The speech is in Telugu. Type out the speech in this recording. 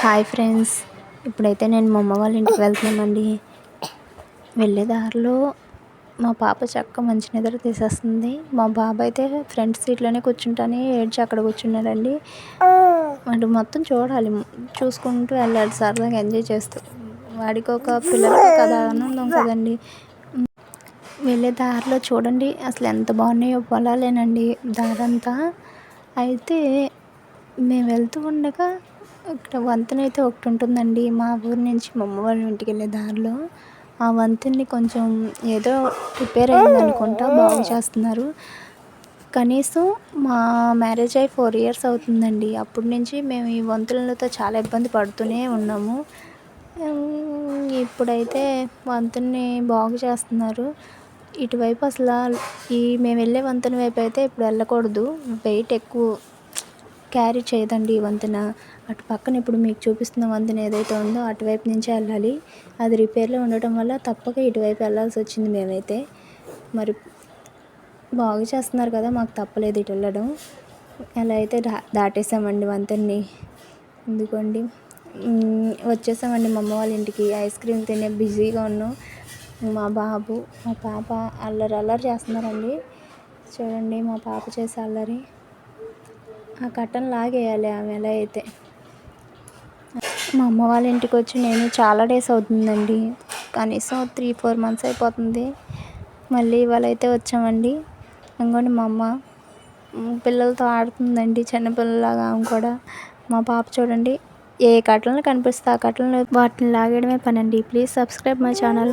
హాయ్ ఫ్రెండ్స్, ఇప్పుడైతే నేను మా అమ్మ వాళ్ళ ఇంటికి వెళ్తున్నామండి. వెళ్ళే దారిలో మా పాప చక్కగా మంచి నిద్ర తీసేస్తుంది. మా బాబు అయితే ఫ్రంట్ సీట్లోనే కూర్చుంటానే ఏడ్చి అక్కడ కూర్చున్నాడండి. వాడు మొత్తం చూడాలి, చూసుకుంటూ వెళ్ళాలి, సరదాగా ఎంజాయ్ చేస్తూ. వాడికి ఒక పిల్లలకి ఒక ఆనందం కదండి. వెళ్ళే దారిలో చూడండి అసలు ఎంత బాగున్నాయో పొలాలేనండి దారంతా. అయితే మేము వెళ్తూ ఉండగా ఇక్కడ వంతెన అయితే ఒకటి ఉంటుందండి మా ఊరి నుంచి మా అమ్మ వాళ్ళ ఇంటికి వెళ్ళే దారిలో. ఆ వంతెనని కొంచెం ఏదో రిపేర్ అయిందనుకుంటా, బాగు చేస్తున్నారు. కనీసం మా మ్యారేజ్ అయ్యి 4 years అవుతుందండి. అప్పటి నుంచి మేము ఈ వంతెనలతో చాలా ఇబ్బంది పడుతూనే ఉన్నాము. ఇప్పుడైతే వంతెనని బాగు చేస్తున్నారు. ఇటువైపు అసలు మేము వెళ్ళే వంతెన వైపు అయితే ఇప్పుడు వెళ్ళకూడదు, వెయిట్ ఎక్కువ క్యారీ చేయదండి ఈ వంతెన. అటు పక్కన ఇప్పుడు మీకు చూపిస్తున్న వంతెన ఏదైతే ఉందో అటువైపు నుంచే వెళ్ళాలి. అది రిపేర్లో ఉండటం వల్ల తప్పక ఇటువైపు వెళ్ళాల్సి వచ్చింది మేమైతే. మరి బాగు చేస్తున్నారు కదా, మాకు తప్పలేదు ఇటు వెళ్ళడం. అలా అయితే దాటేసామండి వంతెనని. ఎందుకండి వచ్చేసామండి మా అమ్మ వాళ్ళ ఇంటికి. ఐస్ క్రీమ్ తినే బిజీగా ఉన్నాం. మా బాబు మా పాప అల్లరి చేస్తున్నారండి. చూడండి మా పాప చేసే అల్లరి. ఆ కట్టను లాగేయాలి ఆమె ఎలా అయితే. మా అమ్మ వాళ్ళ ఇంటికి వచ్చి నేను చాలా డేస్ అవుతుందండి, కనీసం 3-4 months అయిపోతుంది. మళ్ళీ ఇవాళ అయితే వచ్చామండి. ఇంకోండి మా అమ్మ పిల్లలతో ఆడుతుందండి, చిన్నపిల్లలాగా ఆమె కూడా. మా పాప చూడండి ఏ కట్టలను కనిపిస్తే ఆ కట్టలను వాటిని లాగేయడమే పనండి. Please subscribe my channel.